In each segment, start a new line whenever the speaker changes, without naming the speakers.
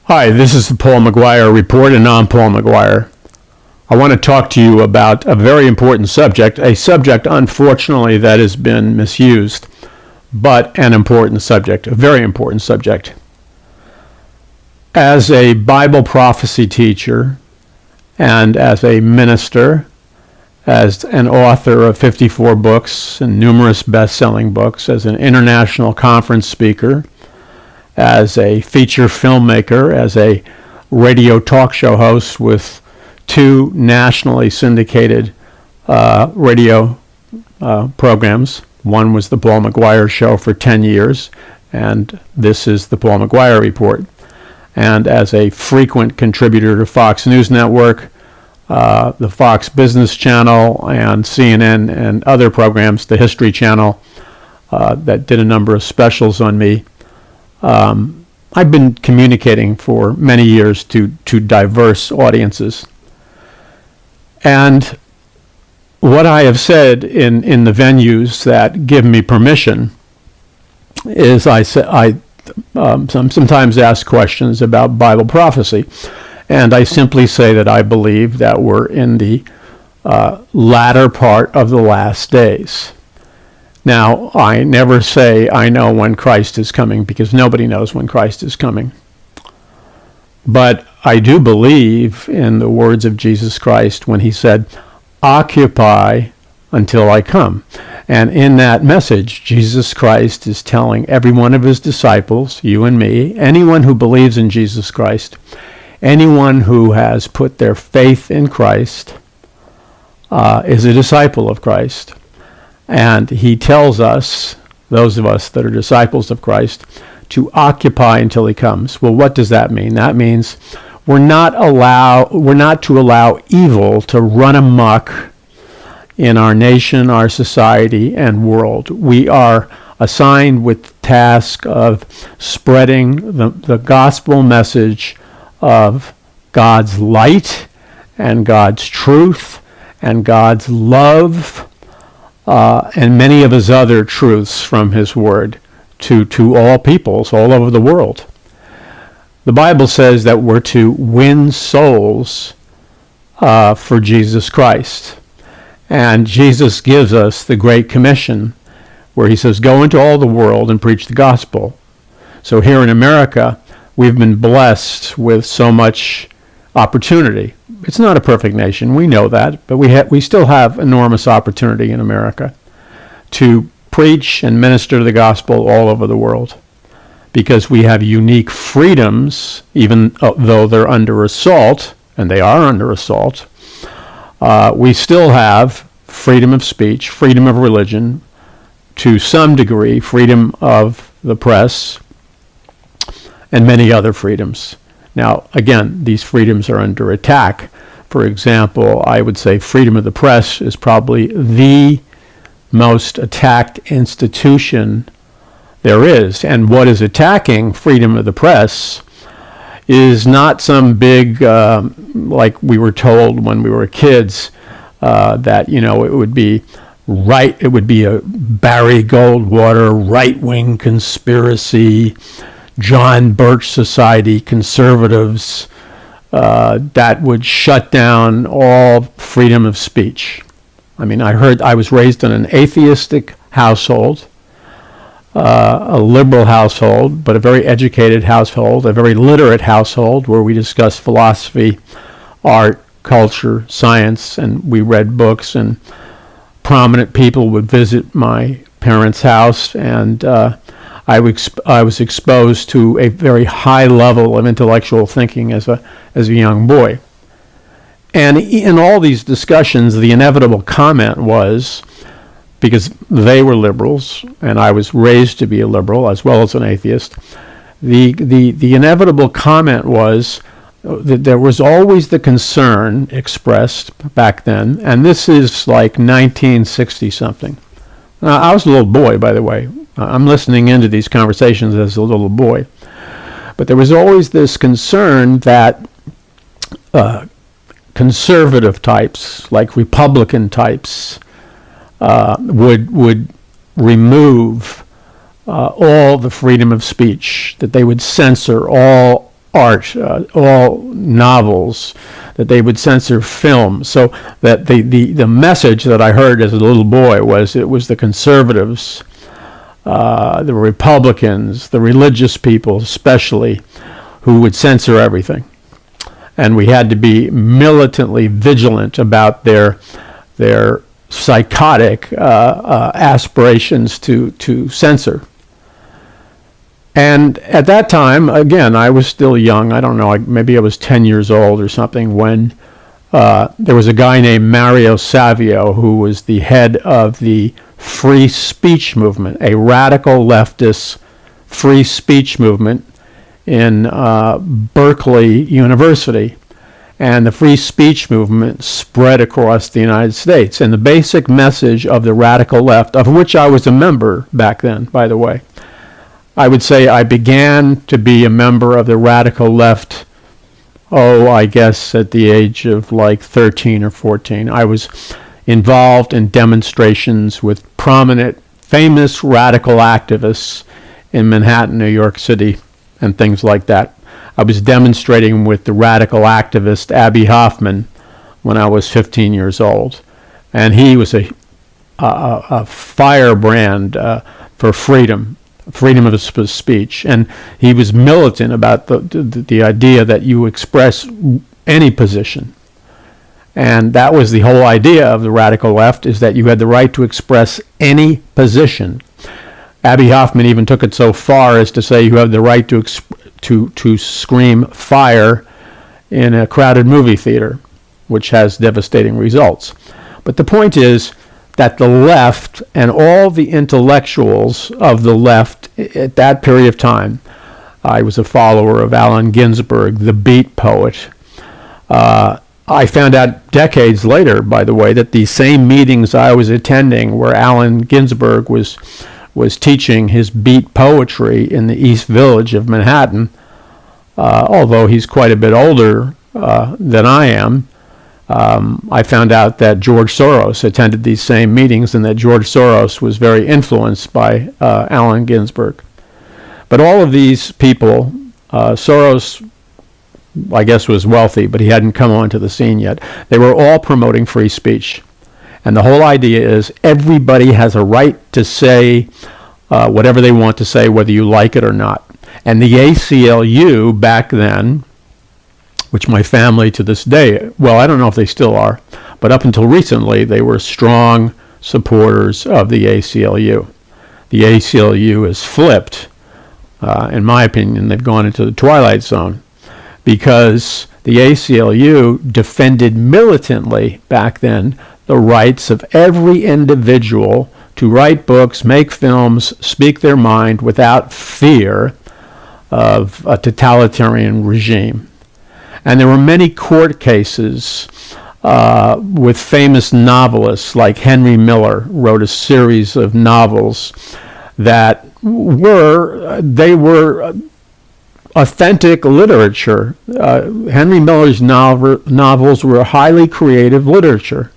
Hi, this is the Paul McGUIRE Report, and I'm Paul McGUIRE. I want to talk to you about a very important subject, a subject, unfortunately, that has been misused, but an important subject, a very important subject. As a Bible prophecy teacher and as a minister, as an author of 54 books and numerous best-selling books, as an international conference speaker, as a feature filmmaker, as a radio talk show host with 2 nationally syndicated radio programs. One was the Paul McGUIRE Show for 10 years, and this is the Paul McGUIRE Report. And as a frequent contributor to Fox News Network, the Fox Business Channel, and CNN and other programs, the History Channel, that did a number of specials on me. I've been communicating for many years to diverse audiences. And what I have said in the venues that give me permission is I sometimes ask questions about Bible prophecy. And I simply say that I believe that we're in the latter part of the last days. Now, I never say I know when Christ is coming, because nobody knows when Christ is coming. But I do believe in the words of Jesus Christ when he said, "Occupy until I come." And in that message, Jesus Christ is telling every one of his disciples, you and me, anyone who believes in Jesus Christ, anyone who has put their faith in Christ, is a disciple of Christ. And he tells us, those of us that are disciples of Christ, to occupy until he comes. Well, what does that mean? That means we're not to allow evil to run amok in our nation, our society, and world. We are assigned with the task of spreading the gospel message of God's light and God's truth and God's love, and many of his other truths from his word to all peoples all over the world. The Bible says that we're to win souls for Jesus Christ. And Jesus gives us the Great Commission where he says, go into all the world and preach the gospel. So here in America, we've been blessed with so much opportunity. It's not a perfect nation, we know that, but we still have enormous opportunity in America to preach and minister the gospel all over the world, because we have unique freedoms, even though they're under assault, and they are under assault. We still have freedom of speech, freedom of religion, to some degree, freedom of the press, and many other freedoms. Now, again, these freedoms are under attack. For example, I would say freedom of the press is probably the most attacked institution there is. And what is attacking freedom of the press is not some big, like we were told when we were kids, that, it would be right, it would be a Barry Goldwater right-wing conspiracy, John Birch Society conservatives that would shut down all freedom of speech. I mean, I was raised in an atheistic household, a liberal household, but a very educated household, a very literate household where we discussed philosophy, art, culture, science, and we read books, and prominent people would visit my parents' house, and I was exposed to a very high level of intellectual thinking as a young boy. And in all these discussions, the inevitable comment was, because they were liberals, and I was raised to be a liberal as well as an atheist, the inevitable comment was that there was always the concern expressed back then, and this is like 1960-something, I was a little boy, by the way. I'm listening into these conversations as a little boy. But there was always this concern that conservative types, like Republican types, would remove all the freedom of speech, that they would censor all art, all novels, that they would censor film. So that the message that I heard as a little boy was it was the conservatives, the Republicans, the religious people especially, who would censor everything. And we had to be militantly vigilant about their psychotic aspirations to censor. And at that time, again, I was still young. I don't know, maybe I was 10 years old or something, when there was a guy named Mario Savio who was the head of the free speech movement, a radical leftist free speech movement in Berkeley University. And the free speech movement spread across the United States. And the basic message of the radical left, of which I was a member back then, by the way, I would say I began to be a member of the radical left, I guess at the age of like 13 or 14. I was involved in demonstrations with prominent, famous radical activists in Manhattan, New York City, and things like that. I was demonstrating with the radical activist Abbie Hoffman when I was 15 years old. And he was a firebrand for freedom of speech. And he was militant about the idea that you express any position. And that was the whole idea of the radical left, is that you had the right to express any position. Abbie Hoffman even took it so far as to say you have the right to scream fire in a crowded movie theater, which has devastating results. But the point is that the left and all the intellectuals of the left at that period of time, I was a follower of Allen Ginsberg, the beat poet. I found out decades later, by the way, that these same meetings I was attending where Allen Ginsberg was teaching his beat poetry in the East Village of Manhattan, although he's quite a bit older than I am. I found out that George Soros attended these same meetings and that George Soros was very influenced by Allen Ginsberg. But all of these people, Soros, I guess, was wealthy, but he hadn't come onto the scene yet. They were all promoting free speech. And the whole idea is everybody has a right to say whatever they want to say, whether you like it or not. And the ACLU back then, which my family to this day, well, I don't know if they still are, but up until recently, they were strong supporters of the ACLU. The ACLU is flipped. In my opinion, they've gone into the twilight zone, because the ACLU defended militantly back then the rights of every individual to write books, make films, speak their mind without fear of a totalitarian regime. And there were many court cases with famous novelists like Henry Miller wrote a series of novels that were authentic literature. Henry Miller's novels were highly creative literature.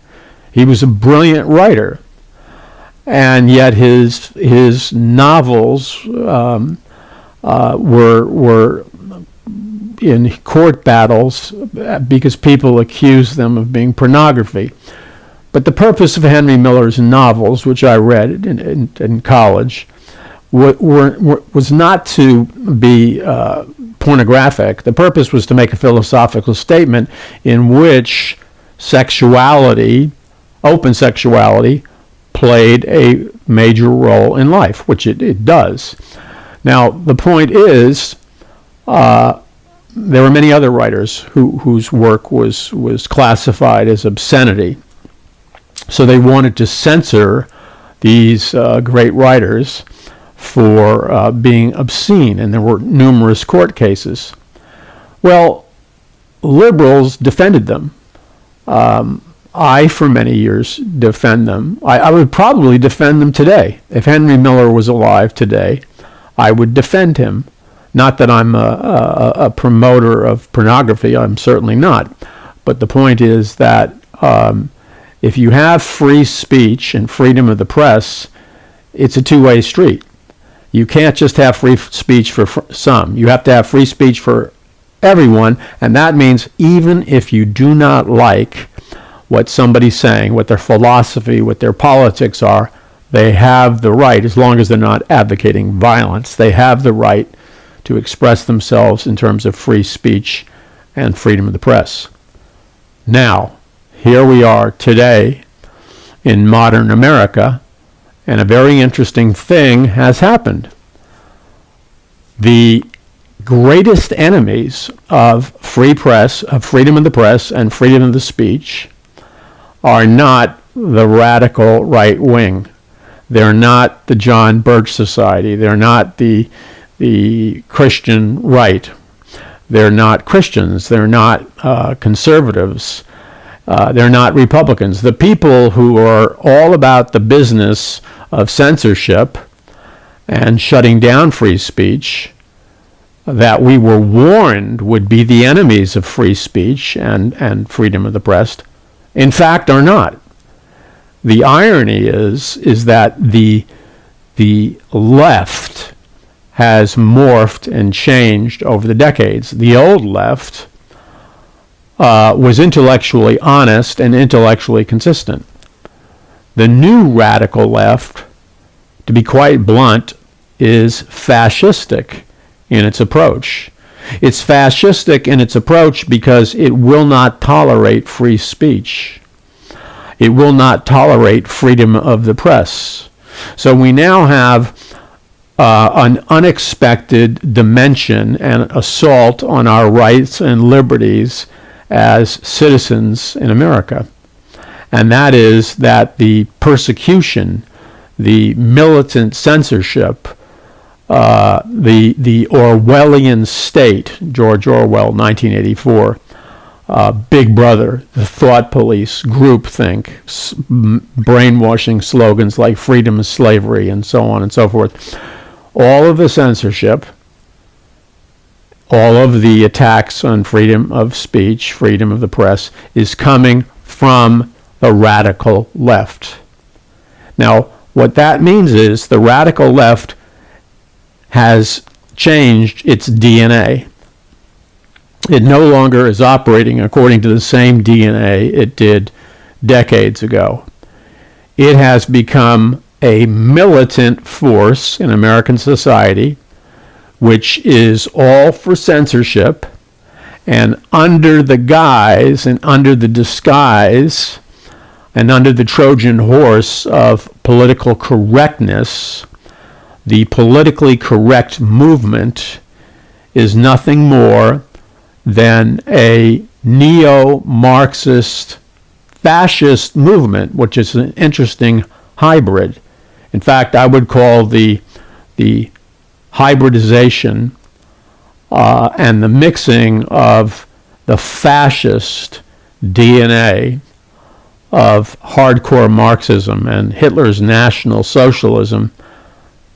He was a brilliant writer, and yet his novels were in court battles because people accused them of being pornography. But the purpose of Henry Miller's novels, which I read in college, was not to be pornographic. The purpose was to make a philosophical statement in which sexuality, open sexuality, played a major role in life, which it does. Now, the point is, there were many other writers whose work was classified as obscenity. So they wanted to censor these great writers for being obscene, and there were numerous court cases. Well, liberals defended them. I, for many years, defend them. I would probably defend them today. If Henry Miller was alive today, I would defend him. Not that I'm a promoter of pornography. I'm certainly not. But the point is that if you have free speech and freedom of the press, it's a two-way street. You can't just have free speech for some. You have to have free speech for everyone, and that means even if you do not like what somebody's saying, what their philosophy, what their politics are, they have the right, as long as they're not advocating violence, they have the right to express themselves in terms of free speech and freedom of the press. Now, here we are today in modern America, and a very interesting thing has happened. The greatest enemies of free press, of freedom of the press and freedom of the speech are not the radical right wing. They're not the John Birch Society. They're not the Christian right. They're not Christians. They're not conservatives. They're not Republicans. The people who are all about the business of censorship and shutting down free speech, that we were warned would be the enemies of free speech and freedom of the press, in fact, are not. The irony is that the left has morphed and changed over the decades. The old left was intellectually honest and intellectually consistent. The new radical left, to be quite blunt, is fascistic in its approach. It's fascistic in its approach because it will not tolerate free speech. It will not tolerate freedom of the press. So we now have an unexpected dimension and assault on our rights and liberties as citizens in America. And that is that the persecution, the militant censorship, the Orwellian state, George Orwell, 1984, Big Brother, the thought police, groupthink, brainwashing slogans like freedom is slavery, and so on and so forth. All of the censorship, all of the attacks on freedom of speech, freedom of the press, is coming from the radical left. Now, what that means is the radical left has changed its DNA. It no longer is operating according to the same DNA it did decades ago. It has become a militant force in American society, which is all for censorship, and under the guise and under the disguise and under the Trojan horse of political correctness, the politically correct movement is nothing more than a neo-Marxist fascist movement, which is an interesting hybrid. In fact, I would call the hybridization and the mixing of the fascist DNA of hardcore Marxism and Hitler's National Socialism.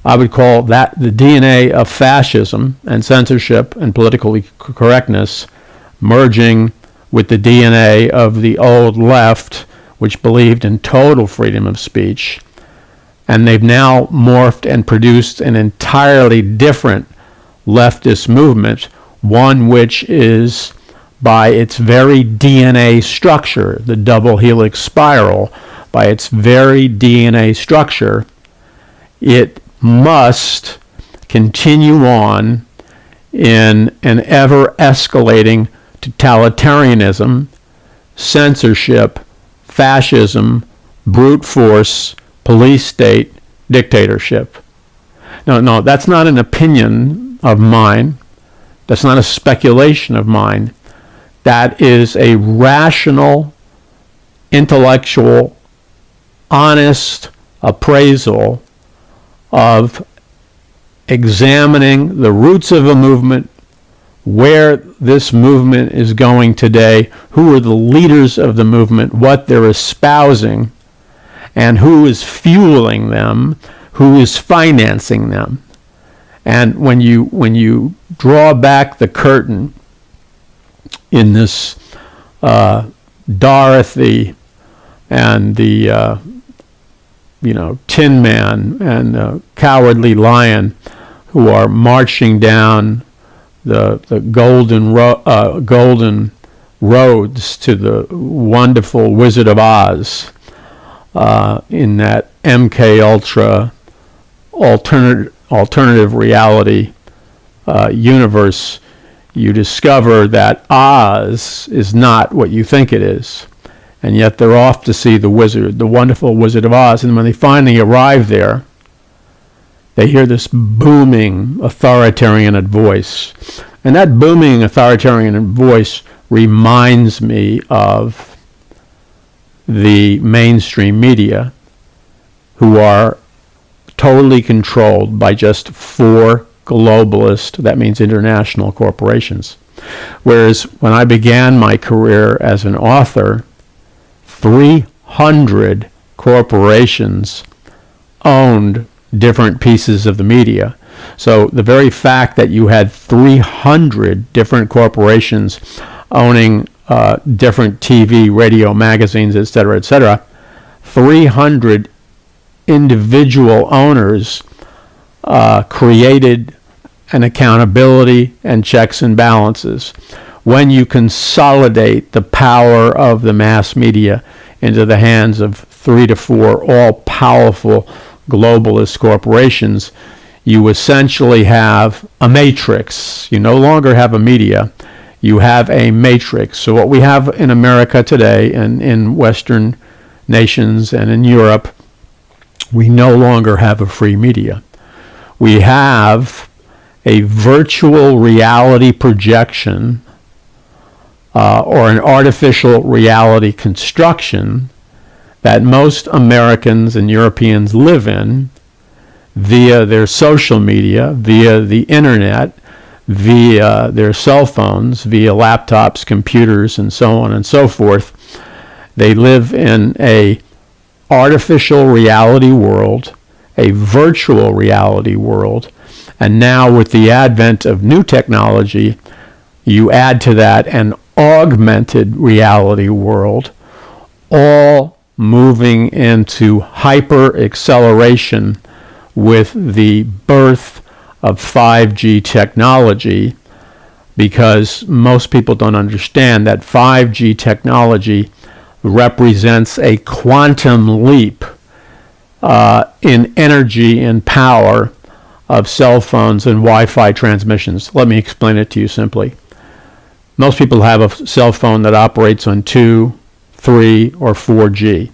I would call that the DNA of fascism and censorship and political correctness merging with the DNA of the old left, which believed in total freedom of speech. And they've now morphed and produced an entirely different leftist movement, one which is, by its very DNA structure, the double helix spiral, by its very DNA structure, it must continue on in an ever-escalating totalitarianism, censorship, fascism, brute force, police state, dictatorship. No, that's not an opinion of mine. That's not a speculation of mine. That is a rational, intellectual, honest appraisal of examining the roots of a movement, where this movement is going today, who are the leaders of the movement, what they're espousing, and who is fueling them, who is financing them. And when you draw back the curtain in this Dorothy and the Tin Man and the Cowardly Lion, who are marching down the golden roads to the wonderful Wizard of Oz, in that MK Ultra alternative reality universe, you discover that Oz is not what you think it is. And yet they're off to see the wonderful Wizard of Oz. And when they finally arrive there, they hear this booming authoritarian voice. And that booming authoritarian voice reminds me of the mainstream media, who are totally controlled by just 4 globalist, that means international corporations. Whereas when I began my career as an author, 300 corporations owned different pieces of the media. So the very fact that you had 300 different corporations owning different TV, radio, magazines, etc., 300 individual owners created an accountability and checks and balances. When you consolidate the power of the mass media into the hands of 3 to 4 all-powerful globalist corporations, you essentially have a matrix. You no longer have a media. You have a matrix. So what we have in America today and in Western nations and in Europe, we no longer have a free media. We have a virtual reality projection or an artificial reality construction that most Americans and Europeans live in via their social media, via the internet, via their cell phones, via laptops, computers, and so on and so forth. They live in a artificial reality world, a virtual reality world, and now with the advent of new technology, you add to that an augmented reality world, all moving into hyper acceleration with the birth of 5G technology, because most people don't understand that 5G technology represents a quantum leap in energy and power of cell phones and Wi-Fi transmissions. Let me explain it to you simply. Most people have a cell phone that operates on 2, 3, or 4G.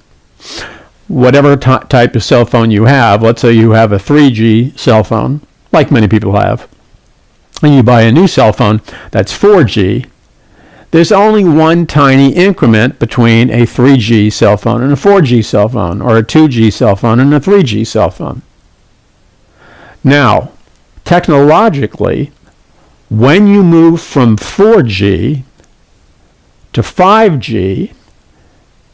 Whatever type of cell phone you have, let's say you have a 3G cell phone, like many people have, and you buy a new cell phone that's 4G, there's only one tiny increment between a 3G cell phone and a 4G cell phone, or a 2G cell phone and a 3G cell phone. Now, technologically, when you move from 4G to 5G,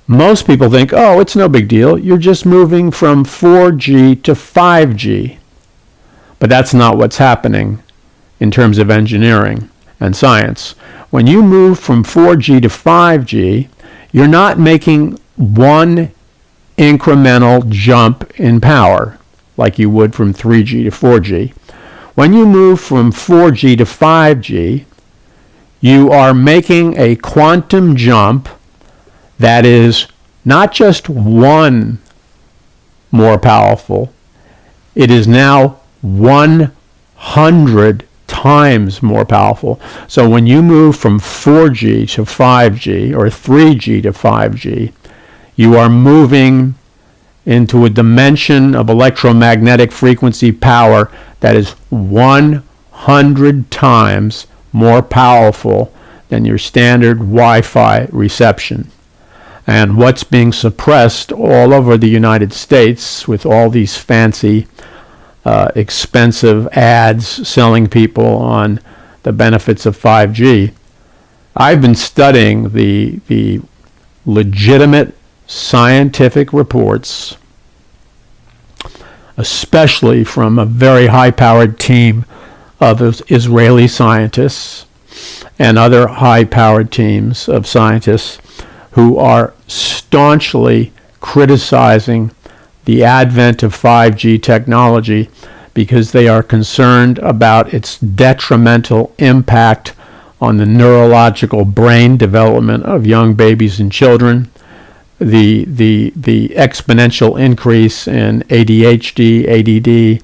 most people think, oh, it's no big deal. You're just moving from 4G to 5G. But that's not what's happening in terms of engineering and science. When you move from 4G to 5G, you're not making one incremental jump in power like you would from 3G to 4G. When you move from 4G to 5G, you are making a quantum jump that is not just one more powerful, it is now 100 times more powerful. So when you move from 4G to 5G or 3G to 5G, you are moving into a dimension of electromagnetic frequency power that is 100 times more powerful than your standard Wi-Fi reception. And what's being suppressed all over the United States with all these fancy, expensive ads selling people on the benefits of 5G, I've been studying the legitimate scientific reports, especially from a very high-powered team of Israeli scientists and other high-powered teams of scientists who are staunchly criticizing the advent of 5G technology because they are concerned about its detrimental impact on the neurological brain development of young babies and children, the exponential increase in ADHD, ADD,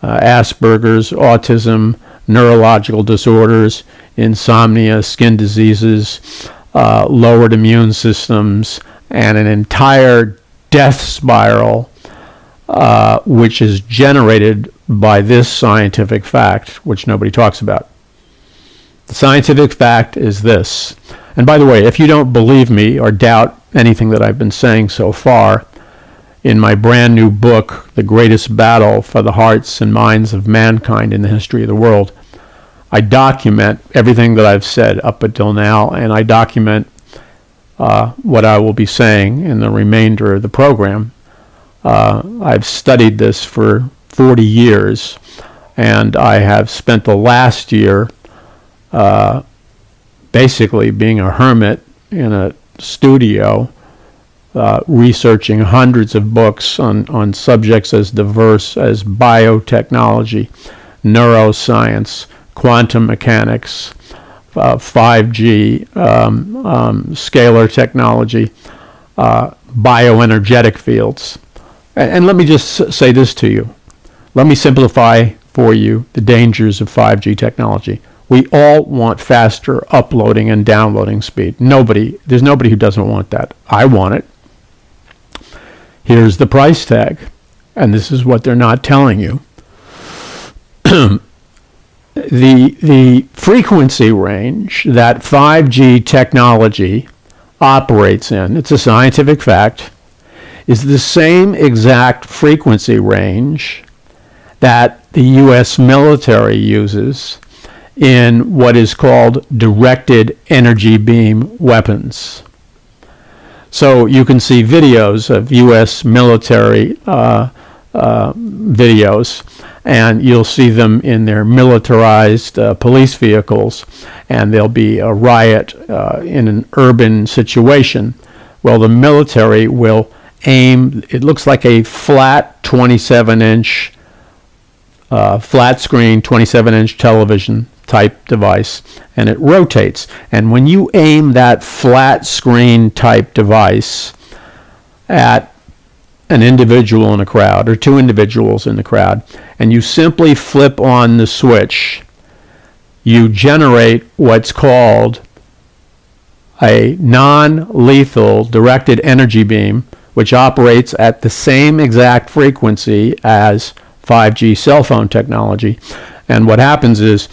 Asperger's, autism, neurological disorders, insomnia, skin diseases, lowered immune systems, and an entire death spiral which is generated by this scientific fact, which nobody talks about. The scientific fact is this. And by the way, if you don't believe me or doubt anything that I've been saying so far, in my brand new book, The Greatest Battle for the Hearts and Minds of Mankind in the History of the World, I document everything that I've said up until now, and I document what I will be saying in the remainder of the program. I've studied this for 40 years, and I have spent the last year basically being a hermit in a studio, researching hundreds of books on subjects as diverse as biotechnology, neuroscience, quantum mechanics, 5G, scalar technology, bioenergetic fields. And let me just say this to you. Let me simplify for you the dangers of 5G technology. We all want faster uploading and downloading speed. There's nobody who doesn't want that. I want it. Here's the price tag, and this is what they're not telling you. The frequency range that 5G technology operates in, it's a scientific fact, is the same exact frequency range that the U.S. military uses in what is called directed energy beam weapons. So you can see videos of U.S. military videos, and you'll see them in their militarized police vehicles, and there'll be a riot in an urban situation. Well, the military will aim, it looks like a flat 27-inch, flat screen 27-inch television type device, and it rotates. And when you aim that flat screen type device at an individual in a crowd or two individuals in the crowd, and you simply flip on the switch, you generate what's called a non-lethal directed energy beam, which operates at the same exact frequency as 5G cell phone technology. And what happens is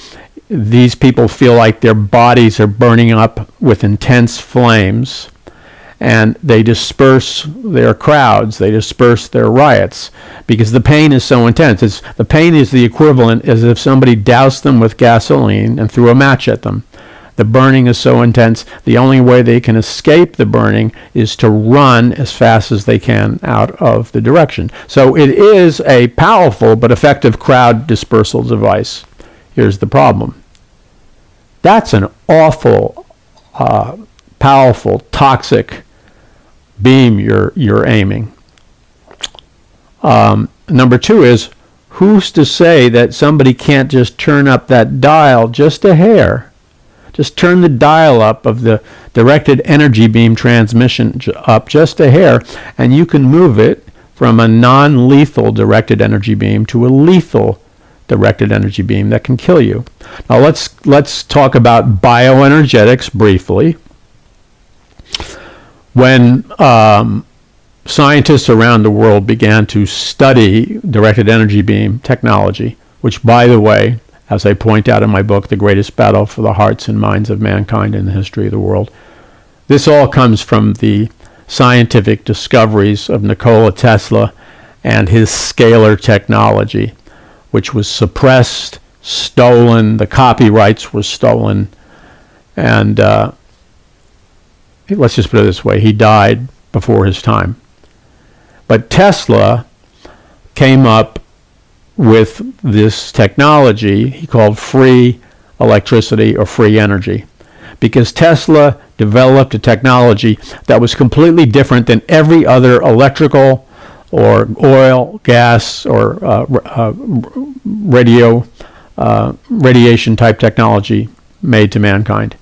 these people feel like their bodies are burning up with intense flames, and they disperse their crowds, they disperse their riots, because the pain is so intense. The pain is the equivalent as if somebody doused them with gasoline and threw a match at them. The burning is so intense, the only way they can escape the burning is to run as fast as they can out of the direction. So it is a powerful but effective crowd dispersal device. Here's the problem. That's an awful, powerful, toxic beam you're aiming. Number two is, who's to say that somebody can't just turn up that dial just a hair? Just turn the dial up of the directed energy beam transmission up just a hair, and you can move it from a non-lethal directed energy beam to a lethal directed energy beam that can kill you. Now let's talk about bioenergetics briefly. When scientists around the world began to study directed energy beam technology, which, by the way, as I point out in my book, The Greatest Battle for the Hearts and Minds of Mankind in the History of the World, this all comes from the scientific discoveries of Nikola Tesla and his scalar technology, which was suppressed stolen. The copyrights were stolen. And let's just put it this way, he died before his time. But Tesla came up with this technology he called free electricity or free energy, because Tesla developed a technology that was completely different than every other electrical or oil, gas, or radiation type technology made to mankind.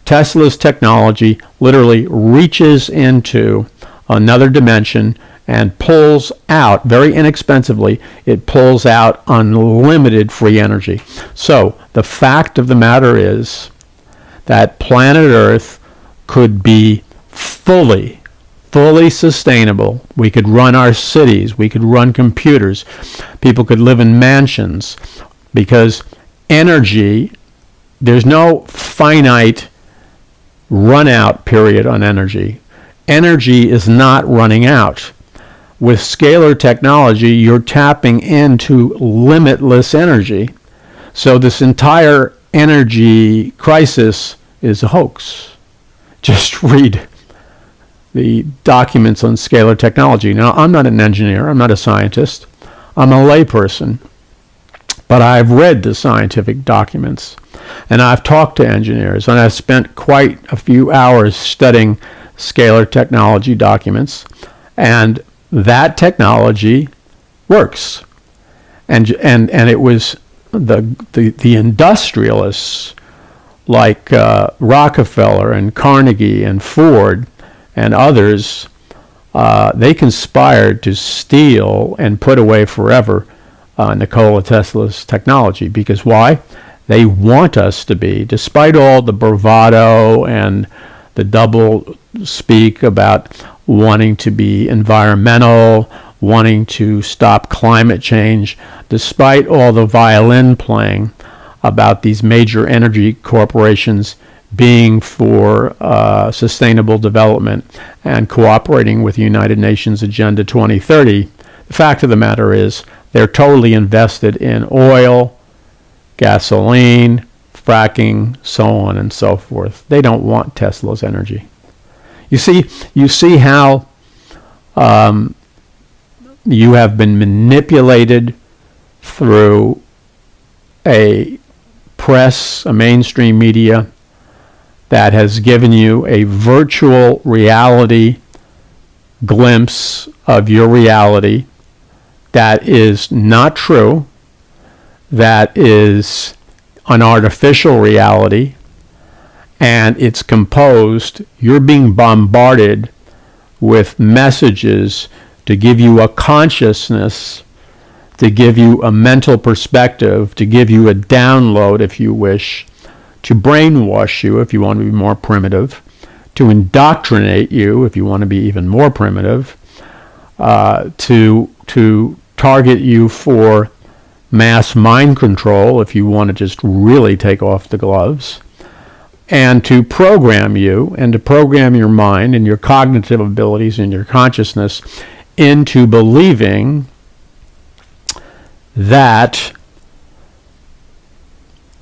Tesla's technology literally reaches into another dimension and pulls out, very inexpensively, it pulls out unlimited free energy. So the fact of the matter is that planet Earth could be fully sustainable. We could run our cities, we could run computers, people could live in mansions, because energy, there's no finite run out period on energy. Energy is not running out. With scalar technology, you're tapping into limitless energy. So this entire energy crisis is a hoax. Just read the documents on scalar technology. Now, I'm not an engineer, I'm not a scientist, I'm a layperson, but I've read the scientific documents, and I've talked to engineers, and I've spent quite a few hours studying scalar technology documents, and that technology works. And it was the industrialists like Rockefeller and Carnegie and Ford and others, they conspired to steal and put away forever Nikola Tesla's technology. Because why? They want us to be, despite all the bravado and the double speak about wanting to be environmental, wanting to stop climate change, despite all the violin playing about these major energy corporations being for sustainable development and cooperating with the United Nations Agenda 2030, the fact of the matter is they're totally invested in oil, gasoline, fracking, so on and so forth. They don't want Tesla's energy. You see how you have been manipulated through a press, a mainstream media that has given you a virtual reality glimpse of your reality that is not true, that is an artificial reality, and it's composed, you're being bombarded with messages to give you a consciousness, to give you a mental perspective, to give you a download, if you wish, to brainwash you, if you want to be more primitive, to indoctrinate you, if you want to be even more primitive, to target you for mass mind control, if you want to just really take off the gloves, and to program you and to program your mind and your cognitive abilities and your consciousness into believing that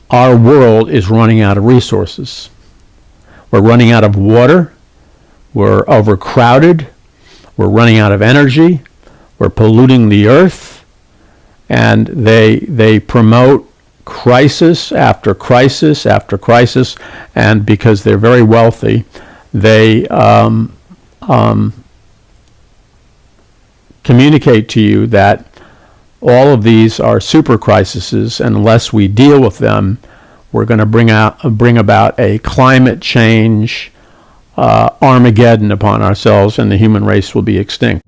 our world is running out of resources. We're running out of water, we're overcrowded, we're running out of energy, we're polluting the earth, and they promote crisis after crisis after crisis, and because they're very wealthy, they communicate to you that all of these are super crises, and unless we deal with them, we're going to bring about a climate change Armageddon upon ourselves, and the human race will be extinct.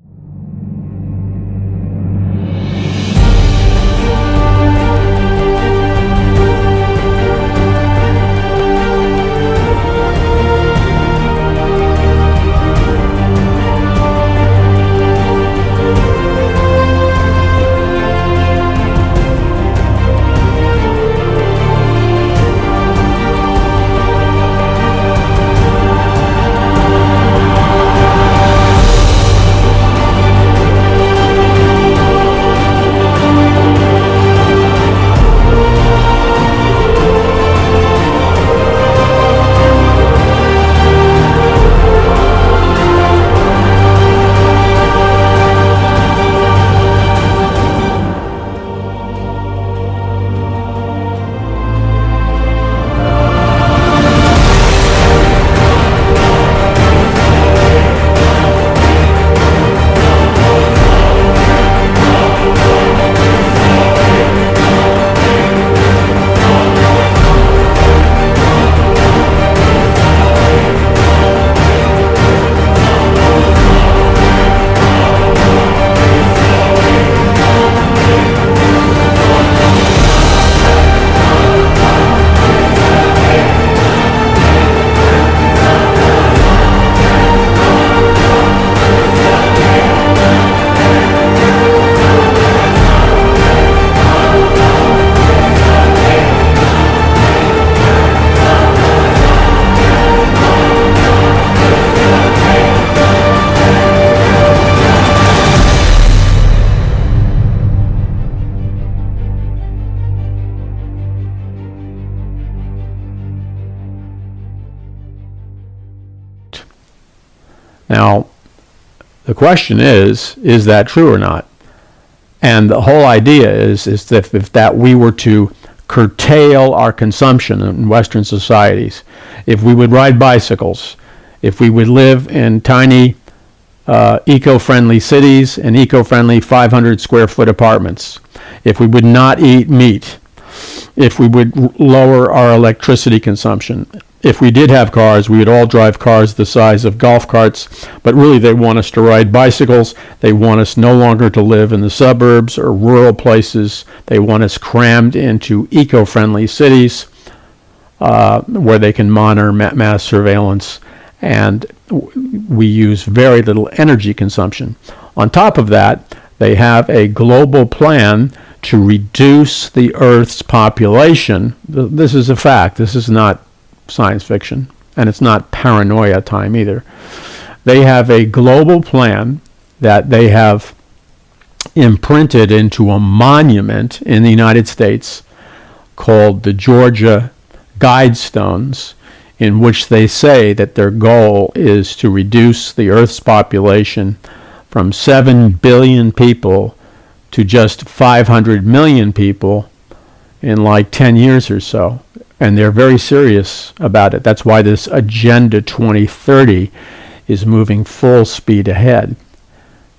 Now, the question is that true or not? And the whole idea is that if that we were to curtail our consumption in Western societies, if we would ride bicycles, if we would live in tiny eco-friendly cities and eco-friendly 500 square foot apartments, if we would not eat meat, if we would lower our electricity consumption, if we did have cars, we would all drive cars the size of golf carts, but really they want us to ride bicycles. They want us no longer to live in the suburbs or rural places. They want us crammed into eco-friendly cities where they can monitor mass surveillance, and we use very little energy consumption. On top of that, they have a global plan to reduce the Earth's population. This is a fact. This is not science fiction, and it's not paranoia time either. They have a global plan that they have imprinted into a monument in the United States called the Georgia Guidestones, in which they say that their goal is to reduce the Earth's population from 7 billion people to just 500 million people in like 10 years or so. And they're very serious about it. That's why this Agenda 2030 is moving full speed ahead.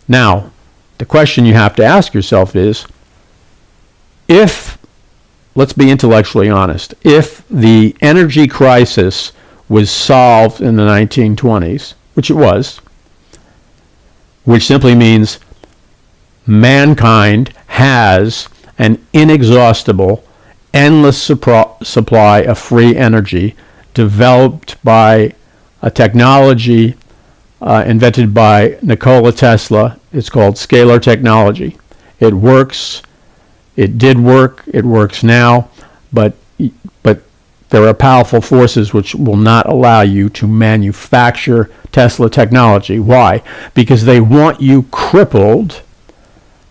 Now, the question you have to ask yourself is, if, let's be intellectually honest, if the energy crisis was solved in the 1920s, which it was, which simply means mankind has an inexhaustible, endless supply of free energy developed by a technology invented by Nikola Tesla. It's called scalar technology. It works. It did work. It works now. But there are powerful forces which will not allow you to manufacture Tesla technology. Why? Because they want you crippled,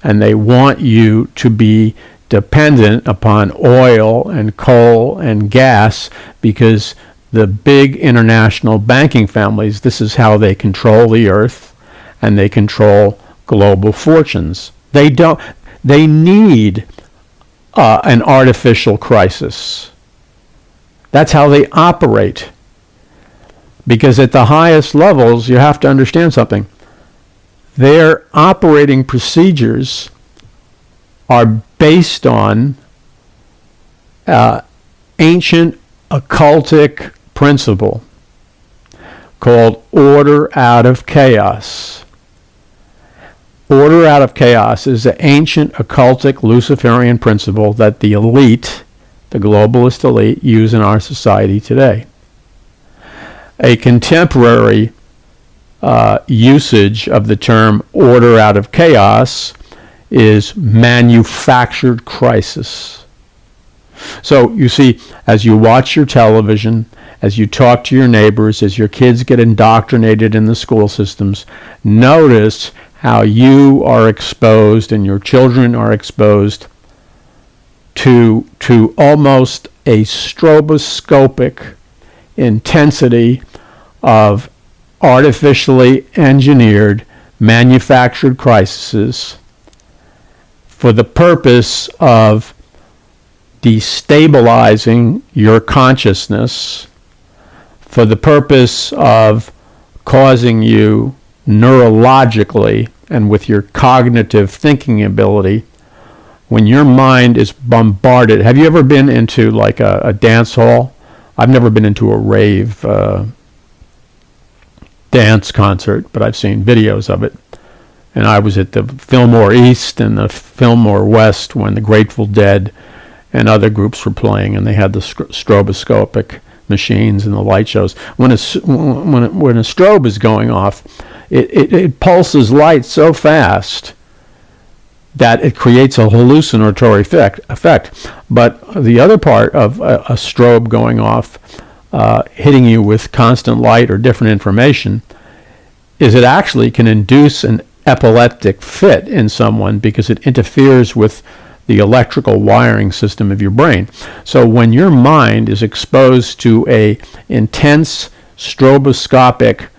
and they want you to be dependent upon oil and coal and gas, because the big international banking families, this is how they control the earth, and they control global fortunes. They need an artificial crisis. That's how they operate. Because at the highest levels, you have to understand something. Their operating procedures are based on ancient occultic principle called order out of chaos. Order out of chaos is the ancient occultic Luciferian principle that the elite, the globalist elite, use in our society today. A contemporary usage of the term order out of chaos is manufactured crisis. So you see, as you watch your television, as you talk to your neighbors, as your kids get indoctrinated in the school systems, notice how you are exposed and your children are exposed to almost a stroboscopic intensity of artificially engineered, manufactured crises for the purpose of destabilizing your consciousness, for the purpose of causing you neurologically and with your cognitive thinking ability, when your mind is bombarded. Have you ever been into like a dance hall? I've never been into a rave dance concert, but I've seen videos of it. And I was at the Fillmore East and the Fillmore West when the Grateful Dead and other groups were playing, and they had the stroboscopic machines and the light shows. When a strobe is going off, it pulses light so fast that it creates a hallucinatory effect. But the other part of a strobe going off, hitting you with constant light or different information, is it actually can induce an epileptic fit in someone because it interferes with the electrical wiring system of your brain. So when your mind is exposed to a intense stroboscopic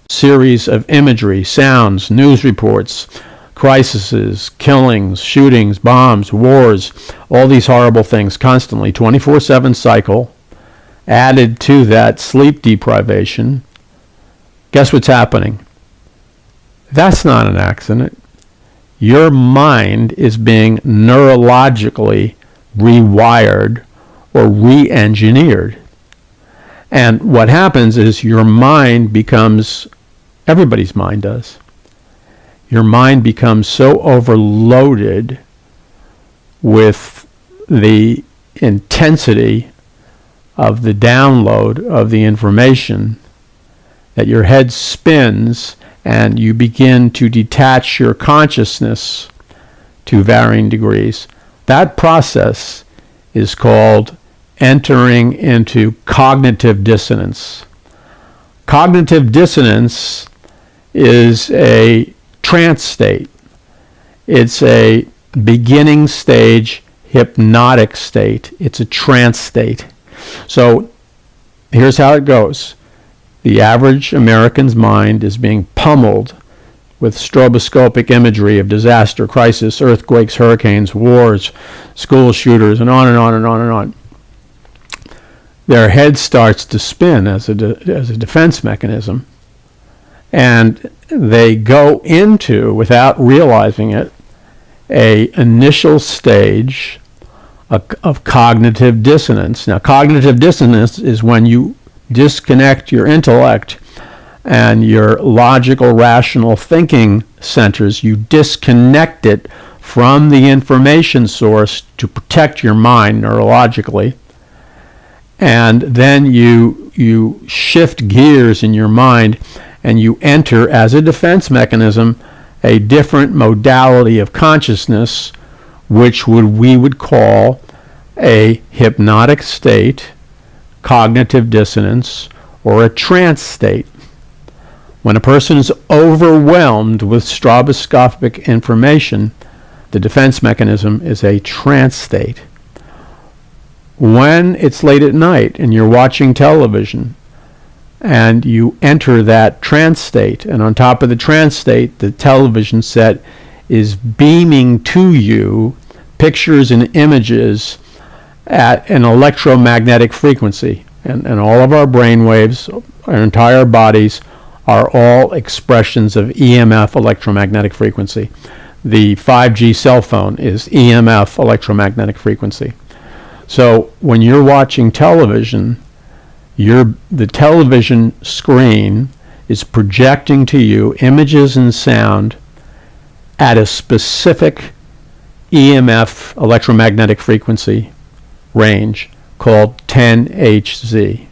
series of imagery, sounds, news reports, crises, killings, shootings, bombs, wars, all these horrible things constantly, 24/7 cycle, added to that sleep deprivation, guess what's happening? That's not an accident. Your mind is being neurologically rewired or re-engineered. And what happens is your mind becomes, everybody's mind does, your mind becomes so overloaded with the intensity of the download of the information that your head spins and you begin to detach your consciousness to varying degrees. That process is called entering into cognitive dissonance. Cognitive dissonance is a trance state. It's a beginning stage hypnotic state. It's a trance state. So here's how it goes. The average American's mind is being pummeled with stroboscopic imagery of disaster, crisis, earthquakes, hurricanes, wars, school shooters, and on and on and on and on. Their head starts to spin as a defense mechanism, and they go into, without realizing it, a initial stage of cognitive dissonance. Now, cognitive dissonance is when you disconnect your intellect and your logical, rational thinking centers. You disconnect it from the information source to protect your mind neurologically. And then you shift gears in your mind and you enter, as a defense mechanism, a different modality of consciousness, which we would call a hypnotic state, cognitive dissonance, or a trance state. When a person is overwhelmed with stroboscopic information, the defense mechanism is a trance state. When it's late at night and you're watching television and you enter that trance state, and on top of the trance state, the television set is beaming to you pictures and images at an electromagnetic frequency. And all of our brain waves, our entire bodies, are all expressions of EMF, electromagnetic frequency. The 5G cell phone is EMF, electromagnetic frequency. So when you're watching television, the television screen is projecting to you images and sound at a specific EMF, electromagnetic frequency range called 10 Hz.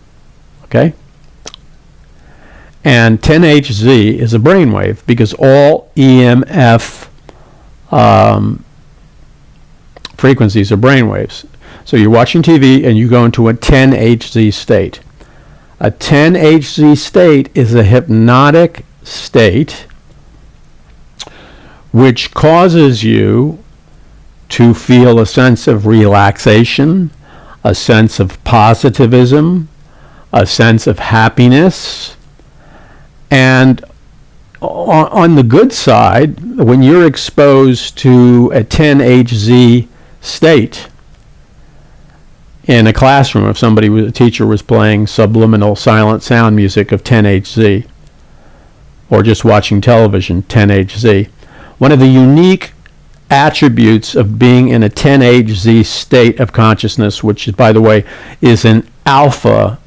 Okay? And 10 Hz is a brainwave because all EMF frequencies are brainwaves. So you're watching TV and you go into a 10 Hz state. A 10 Hz state is a hypnotic state which causes you to feel a sense of relaxation, a sense of positivism, a sense of happiness. And on the good side, when you're exposed to a 10 Hz state in a classroom, if a teacher was playing subliminal silent sound music of 10 Hz, or just watching television 10 Hz, one of the unique attributes of being in a 10 Hz state of consciousness, which, by the way, is an alpha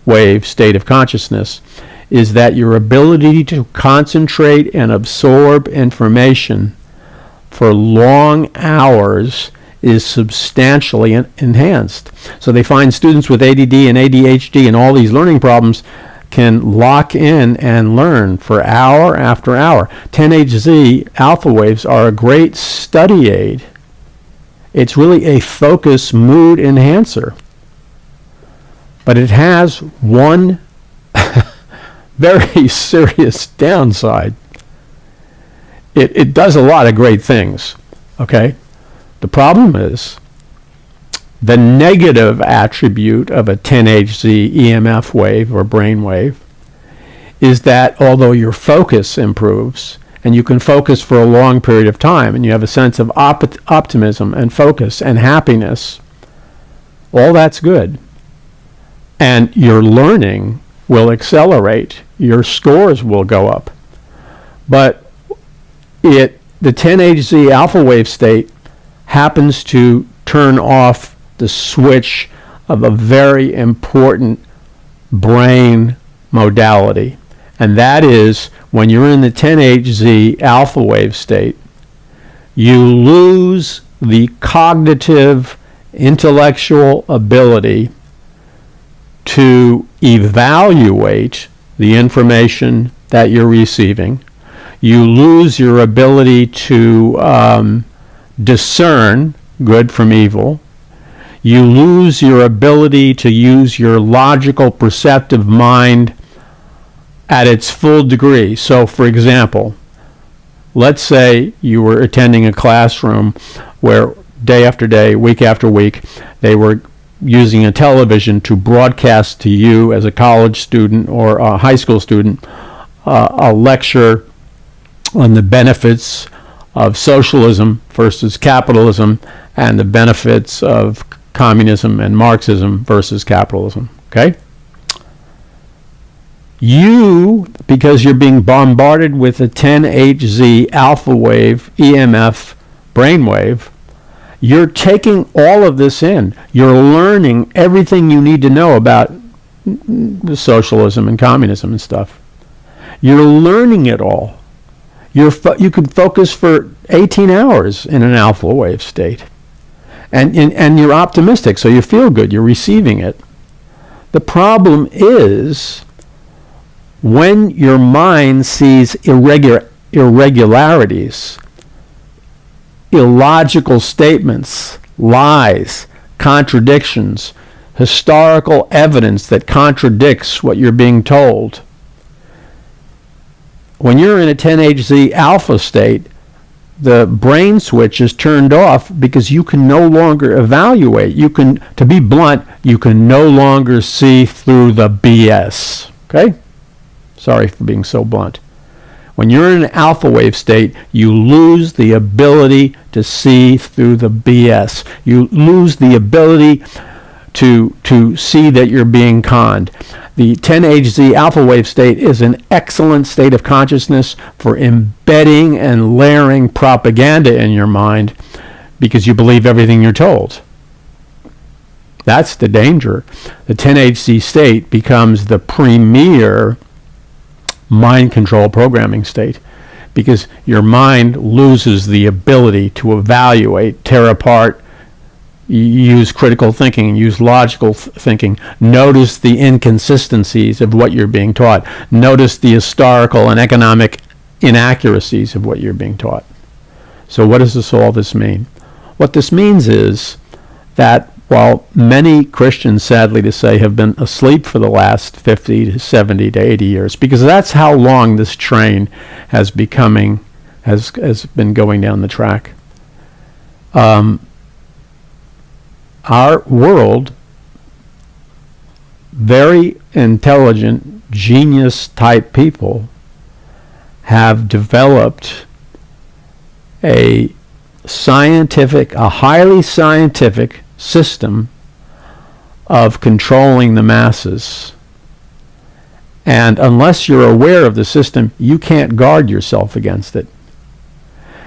wave state of consciousness, is that your ability to concentrate and absorb information for long hours is substantially enhanced. So they find students with ADD and ADHD and all these learning problems can lock in and learn for hour after hour. 10 Hz alpha waves are a great study aid. It's really a focus mood enhancer. But it has one very serious downside. It does a lot of great things, okay? The problem is the negative attribute of a 10 Hz EMF wave or brain wave is that although your focus improves, and you can focus for a long period of time, and you have a sense of optimism and focus and happiness, all that's good. And your learning will accelerate. Your scores will go up. But the 10-HZ alpha wave state happens to turn off the switch of a very important brain modality. And that is, when you're in the 10-HZ alpha wave state, you lose the cognitive, intellectual ability to evaluate the information that you're receiving. You lose your ability to discern good from evil. You lose your ability to use your logical, perceptive mind at its full degree. So, for example, let's say you were attending a classroom where day after day, week after week, they were using a television to broadcast to you as a college student or a high school student a lecture on the benefits of socialism versus capitalism and the benefits of communism and Marxism versus capitalism. Okay? You, because you're being bombarded with a 10-HZ alpha wave EMF brainwave, you're taking all of this in. You're learning everything you need to know about socialism and communism and stuff. You're learning it all. You could focus for 18 hours in an alpha wave state. And you're optimistic, so you feel good. You're receiving it. The problem is when your mind sees irregularities, illogical statements, lies, contradictions, historical evidence that contradicts what you're being told. When you're in a 10-HZ alpha state, the brain switch is turned off because you can no longer evaluate. To be blunt, you can no longer see through the BS. Okay? Sorry for being so blunt. When you're in an alpha wave state, you lose the ability to see through the BS. You lose the ability to see that you're being conned. The 10-HZ alpha wave state is an excellent state of consciousness for embedding and layering propaganda in your mind because you believe everything you're told. That's the danger. The 10-HZ state becomes the premier mind control programming state because your mind loses the ability to evaluate, tear apart, use critical thinking, use logical thinking, notice the inconsistencies of what you're being taught, notice the historical and economic inaccuracies of what you're being taught. So what does all this mean? What this means is that while many Christians, sadly to say, have been asleep for the last 50 to 70 to 80 years, because that's how long this train has been going down the track. Our world, very intelligent, genius-type people have developed a highly scientific system of controlling the masses. And unless you're aware of the system, you can't guard yourself against it.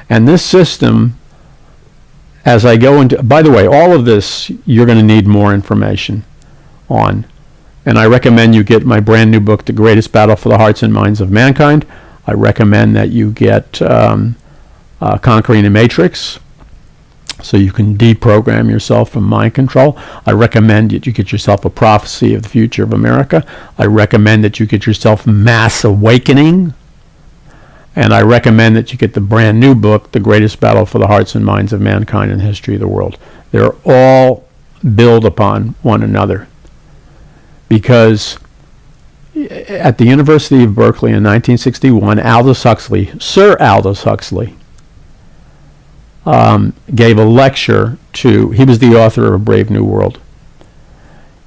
And this system, as I go into, by the way, all of this you're going to need more information on. And I recommend you get my brand new book, The Greatest Battle for the Hearts and Minds of Mankind. I recommend that you get Conquering the Matrix, so you can deprogram yourself from mind control. I recommend that you get yourself A Prophecy of the Future of America. I recommend that you get yourself Mass Awakening. And I recommend that you get the brand new book, The Greatest Battle for the Hearts and Minds of Mankind in the History of the World. They're all build upon one another. Because at the University of Berkeley in 1961, Sir Aldous Huxley, gave a lecture he was the author of A Brave New World.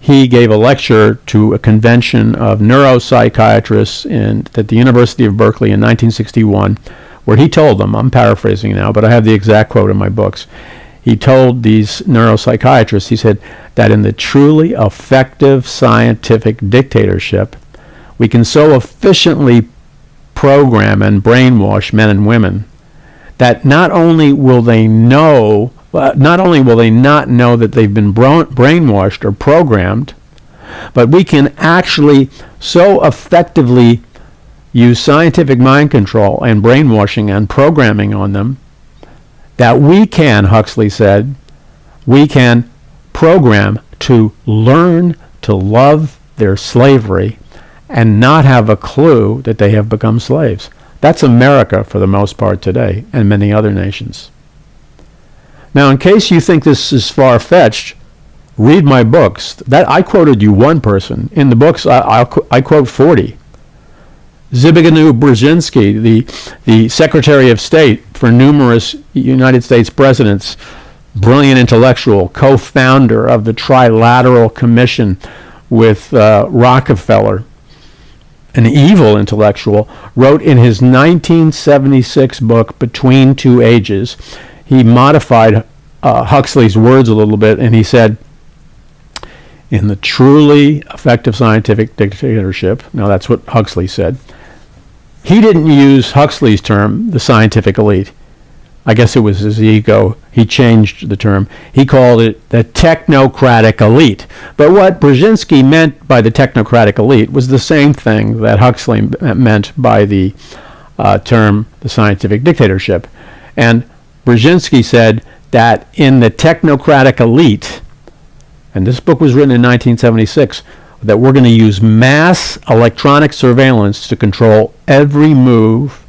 he gave a lecture to a convention of neuropsychiatrists at the University of Berkeley in 1961, where he told them, I'm paraphrasing now, but I have the exact quote in my books. He told these neuropsychiatrists, he said, that in the truly effective scientific dictatorship, we can so efficiently program and brainwash men and women that not only will they not know that they've been brainwashed or programmed, but we can actually so effectively use scientific mind control and brainwashing and programming on them that we can, Huxley said, we can program to learn to love their slavery and not have a clue that they have become slaves. That's America for the most part today, and many other nations. Now, in case you think this is far-fetched, read my books. That I quoted you one person. In the books, I quote 40. Zbigniew Brzezinski, the Secretary of State for numerous United States presidents, brilliant intellectual, co-founder of the Trilateral Commission with Rockefeller, an evil intellectual, wrote in his 1976 book, Between Two Ages, he modified Huxley's words a little bit, and he said, in the truly effective scientific dictatorship, now that's what Huxley said, he didn't use Huxley's term, the scientific elite. I guess it was his ego. He changed the term. He called it the technocratic elite. But what Brzezinski meant by the technocratic elite was the same thing that Huxley meant by the term the scientific dictatorship. And Brzezinski said that in the technocratic elite, and this book was written in 1976, that we're going to use mass electronic surveillance to control every move,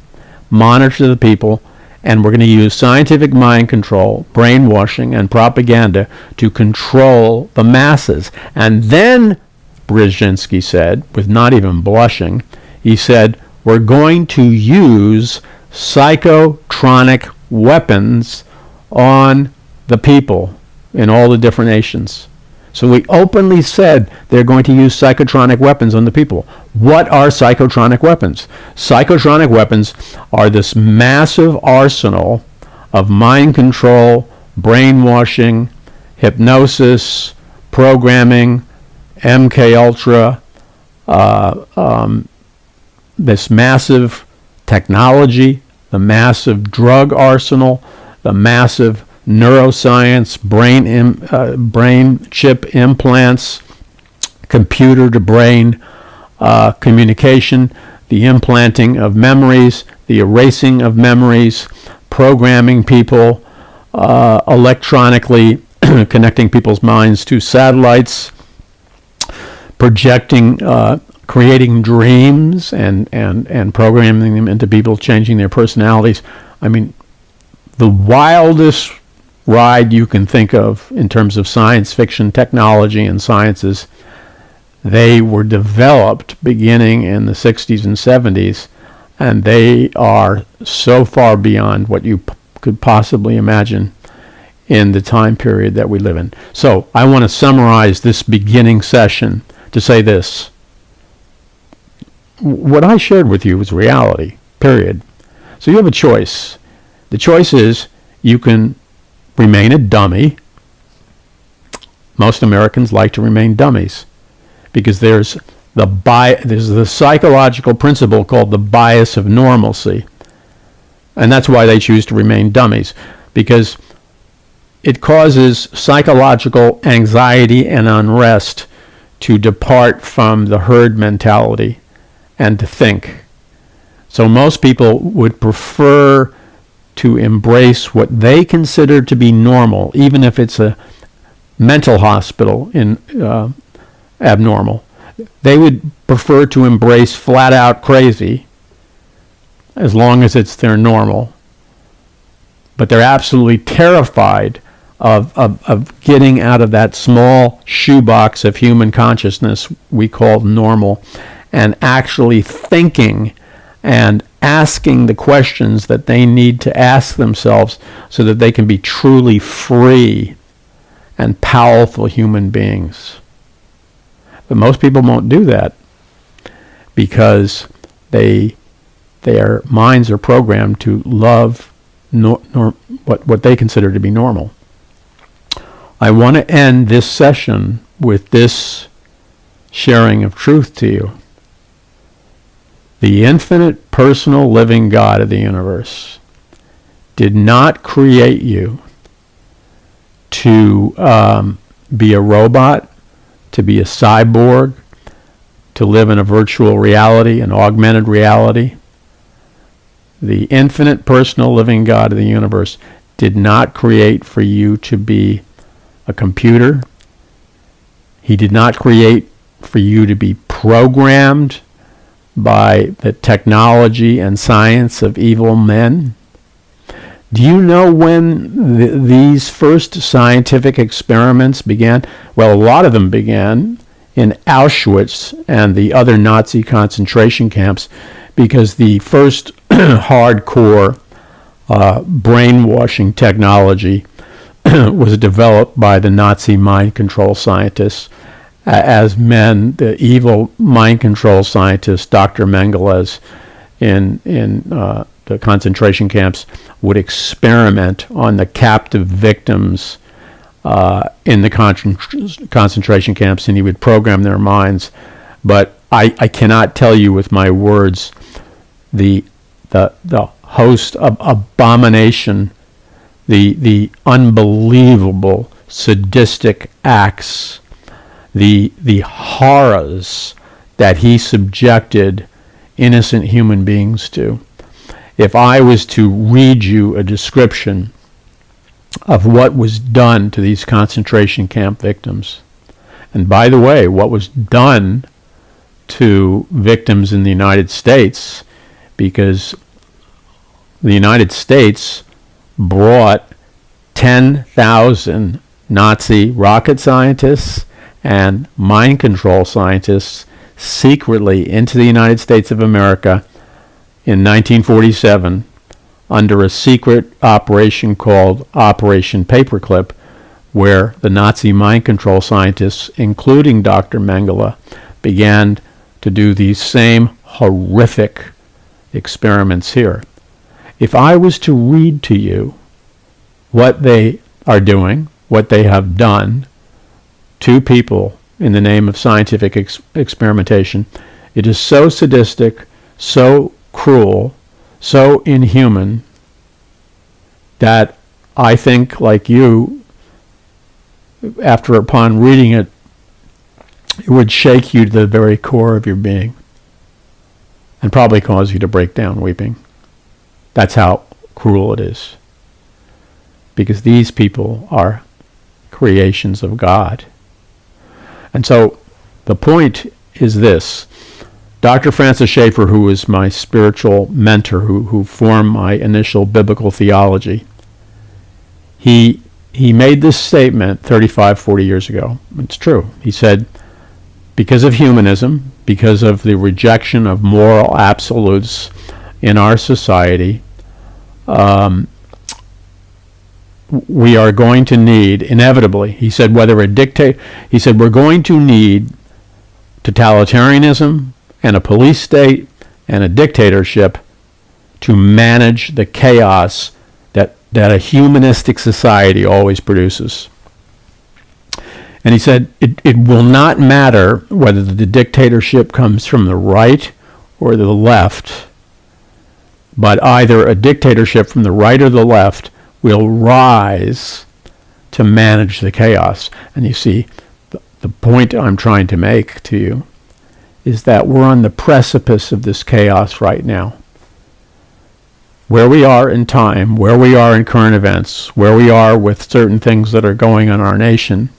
monitor the people, and we're going to use scientific mind control, brainwashing, and propaganda to control the masses. And then, Brzezinski said, with not even blushing, he said, we're going to use psychotronic weapons on the people in all the different nations. So we openly said they're going to use psychotronic weapons on the people. What are psychotronic weapons? Psychotronic weapons are this massive arsenal of mind control, brainwashing, hypnosis, programming, MK Ultra, this massive technology, the massive drug arsenal, the massive neuroscience, brain chip implants, computer to brain communication, the implanting of memories, the erasing of memories, programming people electronically, connecting people's minds to satellites, projecting, creating dreams and programming them into people, changing their personalities. I mean, the wildest ride you can think of in terms of science fiction technology and sciences, they were developed beginning in the 60s and 70s, and they are so far beyond what you could possibly imagine in the time period that we live in. So I want to summarize this beginning session to say this. What I shared with you was reality, period. So you have a choice. The choice is you can remain a dummy. Most Americans like to remain dummies because there's the psychological principle called the bias of normalcy. And that's why they choose to remain dummies, because it causes psychological anxiety and unrest to depart from the herd mentality and to think. So most people would prefer to embrace what they consider to be normal, even if it's a mental hospital in abnormal. They would prefer to embrace flat-out crazy as long as it's their normal. But they're absolutely terrified of getting out of that small shoebox of human consciousness we call normal and actually thinking and asking the questions that they need to ask themselves so that they can be truly free and powerful human beings. But most people won't do that because their minds are programmed to love what they consider to be normal. I want to end this session with this sharing of truth to you. The infinite personal living God of the universe did not create you to be a robot, to be a cyborg, to live in a virtual reality, an augmented reality. The infinite personal living God of the universe did not create for you to be a computer. He did not create for you to be programmed by the technology and science of evil men. Do you know when these first scientific experiments began? Well, a lot of them began in Auschwitz and the other Nazi concentration camps, because the first hardcore brainwashing technology was developed by the Nazi mind control scientists as men. The evil mind control scientist, Dr. Mengele, in the concentration camps, would experiment on the captive victims in the concentration camps, and he would program their minds. But I cannot tell you with my words the host of abomination, the unbelievable sadistic acts, the horrors that he subjected innocent human beings to. If I was to read you a description of what was done to these concentration camp victims, and by the way, what was done to victims in the United States, because the United States brought 10,000 Nazi rocket scientists and mind control scientists secretly into the United States of America in 1947 under a secret operation called Operation Paperclip, where the Nazi mind control scientists, including Dr. Mengele, began to do these same horrific experiments here. If I was to read to you what they are doing, what they have done to people in the name of scientific experimentation, it is so sadistic, so cruel, so inhuman, that I think, like you, upon reading it, it would shake you to the very core of your being and probably cause you to break down weeping. That's how cruel it is. Because these people are creations of God. And so the point is this. Dr. Francis Schaeffer, who was my spiritual mentor, who formed my initial biblical theology, he made this statement 35, 40 years ago. It's true. He said, because of humanism, because of the rejection of moral absolutes in our society, we are going to need, inevitably, he said, we're going to need totalitarianism and a police state and a dictatorship to manage the chaos that a humanistic society always produces. And he said, it will not matter whether the dictatorship comes from the right or the left, but either a dictatorship from the right or the left will rise to manage the chaos. And you see, the point I'm trying to make to you is that we're on the precipice of this chaos right now. Where we are in time, where we are in current events, where we are with certain things that are going on in our nation,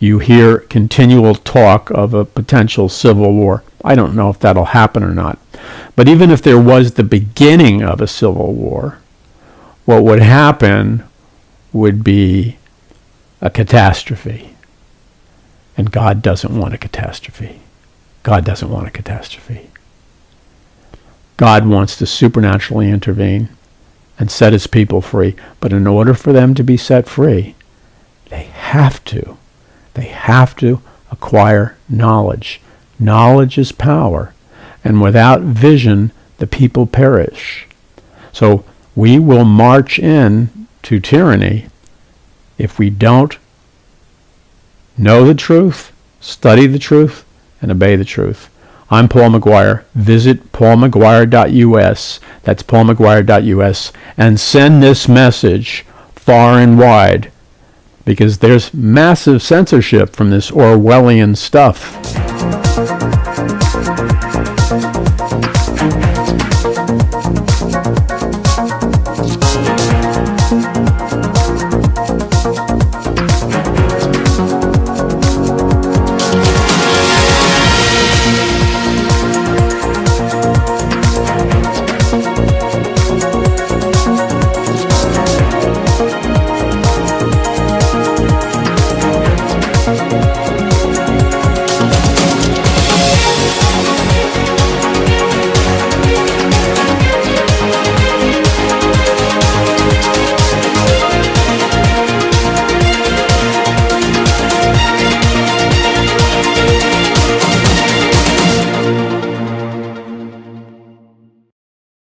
you hear continual talk of a potential civil war. I don't know if that'll happen or not. But even if there was the beginning of a civil war, what would happen would be a catastrophe. And God doesn't want a catastrophe. God doesn't want a catastrophe. God wants to supernaturally intervene and set his people free. But in order for them to be set free, they have to acquire knowledge. Knowledge is power, and without vision, the people perish. So we will march in to tyranny if we don't know the truth, study the truth, and obey the truth. I'm Paul McGUIRE. Visit paulmcguire.us. That's paulmcguire.us. And send this message far and wide, because there's massive censorship from this Orwellian stuff.